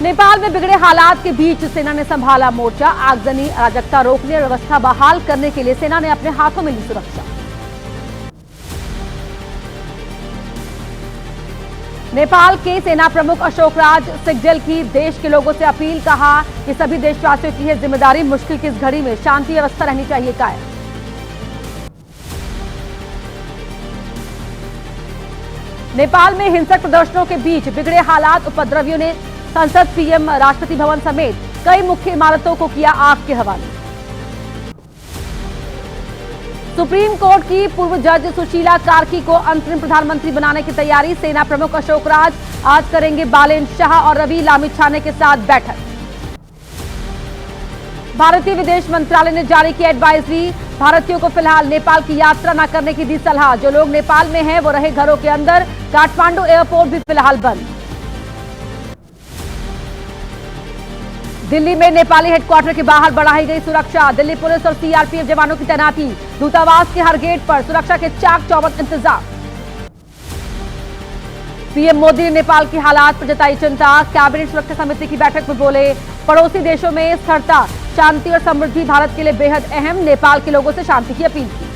नेपाल में बिगड़े हालात के बीच सेना ने संभाला मोर्चा। आगजनी, अराजकता रोकने और व्यवस्था बहाल करने के लिए सेना ने अपने हाथों में ली सुरक्षा। नेपाल के सेना प्रमुख अशोकराज सिग्देल की देश के लोगों से अपील, कहा कि सभी देशवासियों की है जिम्मेदारी, मुश्किल की इस घड़ी में शांति व्यवस्था रहनी चाहिए कायम। नेपाल में हिंसक प्रदर्शनों के बीच बिगड़े हालात, उपद्रवियों ने संसद, पीएम, राष्ट्रपति भवन समेत कई मुख्य इमारतों को किया आग के हवाले। सुप्रीम कोर्ट की पूर्व जज सुशीला कार्की को अंतरिम प्रधानमंत्री बनाने की तैयारी। सेना प्रमुख अशोकराज आज करेंगे बालेन शाह और रवि लामिछाने के साथ बैठक। भारतीय विदेश मंत्रालय ने जारी की एडवाइजरी, भारतीयों को फिलहाल नेपाल की यात्रा न करने की दी सलाह। जो लोग नेपाल में हैं वो रहे घरों के अंदर। काठमांडू एयरपोर्ट भी फिलहाल बंद। दिल्ली में नेपाली हेडक्वार्टर के बाहर बढ़ाई गई सुरक्षा। दिल्ली पुलिस और सीआरपीएफ जवानों की तैनाती। दूतावास के हर गेट पर सुरक्षा के चाक चौबंद इंतजाम। पीएम मोदी ने नेपाल की हालात पर जताई चिंता। कैबिनेट सुरक्षा समिति की बैठक में बोले, पड़ोसी देशों में स्थिरता, शांति और समृद्धि भारत के लिए बेहद अहम। नेपाल के लोगों से शांति की अपील की।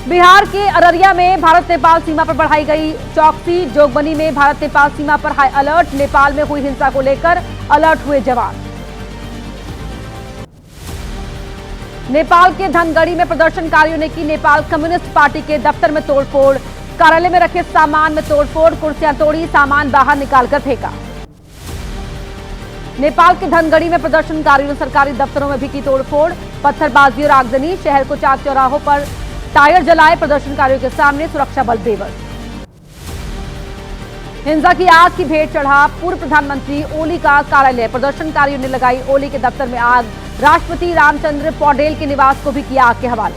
बिहार के अररिया में भारत नेपाल सीमा पर बढ़ाई गई चौकसी। जोगबनी में भारत नेपाल सीमा पर हाई अलर्ट। नेपाल में हुई हिंसा को लेकर अलर्ट हुए जवान। नेपाल के धनगढ़ी में प्रदर्शनकारियों ने की नेपाल कम्युनिस्ट पार्टी के दफ्तर में तोड़फोड़। कार्यालय में रखे सामान में तोड़फोड़, कुर्सियां तोड़ी, सामान बाहर निकालकर फेंका। नेपाल के धनगढ़ी में प्रदर्शनकारियों ने सरकारी दफ्तरों में भी की तोड़फोड़, पत्थरबाजी और आगजनी। शहर को चाक चौराहों पर टायर जलाए। प्रदर्शनकारियों के सामने सुरक्षा बल बेबस। हिंसा की आग की भेंट चढ़ा पूर्व प्रधानमंत्री ओली का कार्यालय। प्रदर्शनकारियों ने लगाई ओली के दफ्तर में आग। राष्ट्रपति रामचंद्र पौडेल के निवास को भी किया आग के हवाले।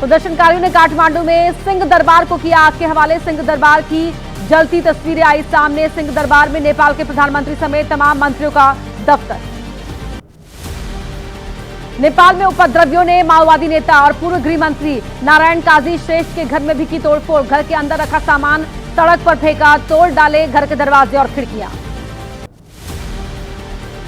प्रदर्शनकारियों ने काठमांडू में सिंह दरबार को किया आग के हवाले। सिंह दरबार की जलती तस्वीरें आई सामने। सिंह दरबार में नेपाल के प्रधानमंत्री समेत तमाम मंत्रियों का दफ्तर। नेपाल में उपद्रवियों ने माओवादी नेता और पूर्व गृह मंत्री नारायण काजी श्रेष्ठ के घर में भी की तोड़फोड़। घर के अंदर रखा सामान सड़क पर फेंका, तोड़ डाले घर के दरवाजे और खिड़कियां।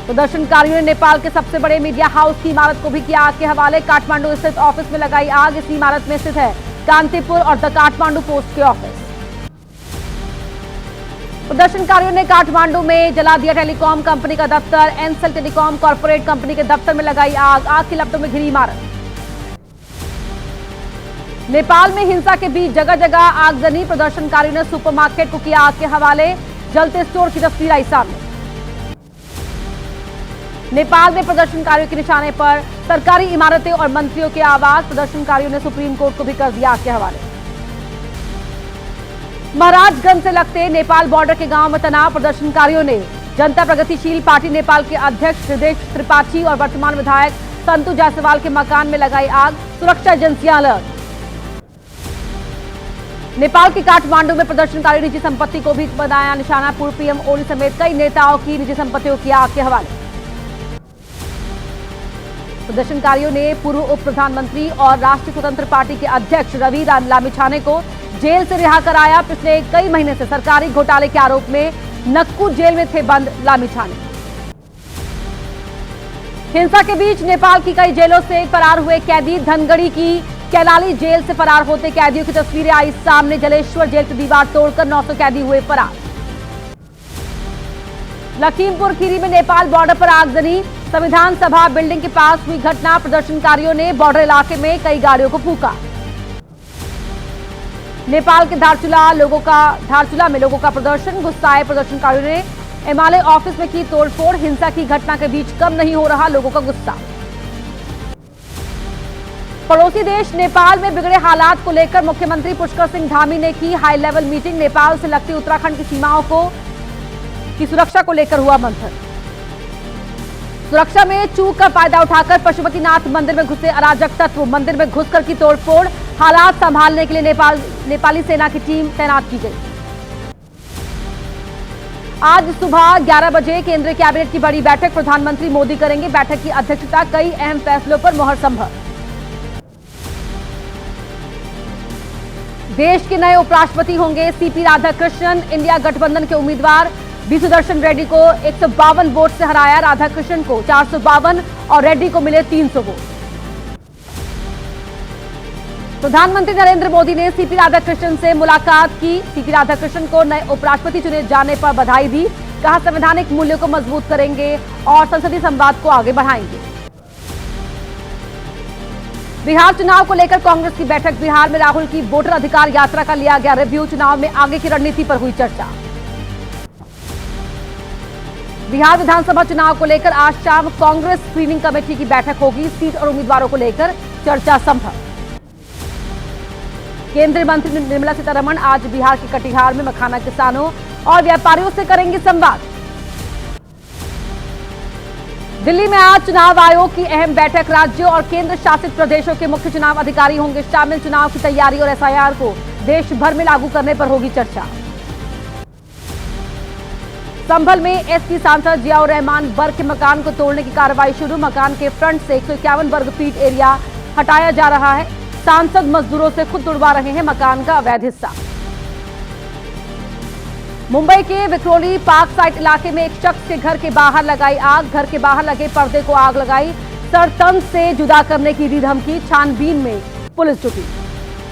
प्रदर्शनकारियों ने नेपाल के सबसे बड़े मीडिया हाउस की इमारत को भी किया आग के हवाले। काठमांडू स्थित ऑफिस में लगाई आग। इस इमारत में स्थित है कांतिपुर और द काठमांडू पोस्ट के ऑफिस। प्रदर्शनकारियों ने काठमांडू में जला दिया टेलीकॉम कंपनी का दफ्तर। एनसेल टेलीकॉम कॉर्पोरेट कंपनी के दफ्तर में लगाई आग। आग की लपटों में घिरी इमारत। नेपाल में हिंसा के बीच जगह जगह आगजनी। प्रदर्शनकारियों ने सुपरमार्केट को किया आग के हवाले। जलते स्टोर की तस्वीर आई सामने। नेपाल में प्रदर्शनकारियों के निशाने पर सरकारी इमारतें और मंत्रियों के आवास। प्रदर्शनकारियों ने सुप्रीम कोर्ट को भी कर दिया आग के हवाले। महाराजगंज से लगते नेपाल बॉर्डर के गांव में तनाव। प्रदर्शनकारियों ने जनता प्रगतिशील पार्टी नेपाल के अध्यक्ष हृदेश त्रिपाठी और वर्तमान विधायक संतु जायसवाल के मकान में लगाई आग। सुरक्षा एजेंसियां अलर्ट। नेपाल के काठमांडू में प्रदर्शनकारी निजी संपत्ति को भी बनाया निशाना। पूर्व पीएम ओली समेत कई नेताओं की निजी संपत्तियों की आग के हवाले। प्रदर्शनकारियों ने पूर्व उप प्रधानमंत्री और राष्ट्रीय स्वतंत्र पार्टी के अध्यक्ष रवि लामिछाने को जेल से रिहा कराया। पिछले कई महीने से सरकारी घोटाले के आरोप में नक्कू जेल में थे बंद लामिछाने। हिंसा के बीच नेपाल की कई जेलों से फरार हुए कैदी। धनगढ़ी की कैलाली जेल से फरार होते कैदियों की तस्वीरें आई सामने। जलेश्वर जेल की दीवार तोड़कर 900 कैदी हुए फरार। लखीमपुर खीरी में नेपाल बॉर्डर पर आगजनी। संविधान सभा बिल्डिंग के पास हुई घटना। प्रदर्शनकारियों ने बॉर्डर इलाके में कई गाड़ियों को फूंका। नेपाल के धारचूला में लोगों का प्रदर्शन। गुस्साए प्रदर्शनकारियों ने एमआलए ऑफिस में की तोड़फोड़। हिंसा की घटना के बीच कम नहीं हो रहा लोगों का गुस्सा। पड़ोसी देश नेपाल में बिगड़े हालात को लेकर मुख्यमंत्री पुष्कर सिंह धामी ने की हाई लेवल मीटिंग। नेपाल से लगती उत्तराखंड की सीमाओं की सुरक्षा को लेकर हुआ मंथन। सुरक्षा में चूक का फायदा उठाकर पशुपतिनाथ मंदिर में घुसे अराजक तत्व। मंदिर में घुसकर की तोड़फोड़। हालात संभालने के लिए नेपाली सेना की टीम तैनात की गई। आज सुबह 11 बजे केंद्रीय कैबिनेट की बड़ी बैठक प्रधानमंत्री मोदी करेंगे। बैठक की अध्यक्षता। कई अहम फैसलों पर मुहर संभव। देश के नए उपराष्ट्रपति होंगे सीपी राधाकृष्णन। इंडिया गठबंधन के उम्मीदवार बी सुदर्शन रेड्डी को 152 वोट से हराया। राधाकृष्णन को 452 और रेड्डी को मिले 300 वोट। प्रधानमंत्री नरेंद्र मोदी ने सीपी राधाकृष्णन से मुलाकात की। सीपी राधाकृष्णन को नए उपराष्ट्रपति चुने जाने पर बधाई दी। कहा संवैधानिक मूल्यों को मजबूत करेंगे और संसदीय संवाद को आगे बढ़ाएंगे। बिहार चुनाव को लेकर कांग्रेस की बैठक। बिहार में राहुल की वोटर अधिकार यात्रा का लिया गया रिव्यू। चुनाव में आगे की रणनीति पर हुई चर्चा। बिहार विधानसभा चुनाव को लेकर आज शाम कांग्रेस स्क्रीनिंग कमेटी की बैठक होगी। सीट और उम्मीदवारों को लेकर चर्चा संभव। केंद्रीय मंत्री निर्मला सीतारमण आज बिहार के कटिहार में मखाना किसानों और व्यापारियों से करेंगे संवाद। दिल्ली में आज चुनाव आयोग की अहम बैठक। राज्यों और केंद्र शासित प्रदेशों के मुख्य चुनाव अधिकारी होंगे शामिल। चुनाव की तैयारी और एसआईआर को देश भर में लागू करने पर होगी चर्चा। संभल में एसपी सांसद जियाउर रहमान वर्ग के मकान को तोड़ने की कार्रवाई शुरू। मकान के फ्रंट से 151 वर्ग फीट एरिया हटाया जा रहा है। सांसद मजदूरों से खुद तुड़वा रहे हैं मकान का अवैध हिस्सा। मुंबई के विक्रोली पार्क साइट इलाके में एक शख्स के घर के बाहर लगाई आग। घर के बाहर लगे पर्दे को आग लगाई। सरतंज से जुदा करने की दी धमकी। छानबीन में पुलिस जुटी।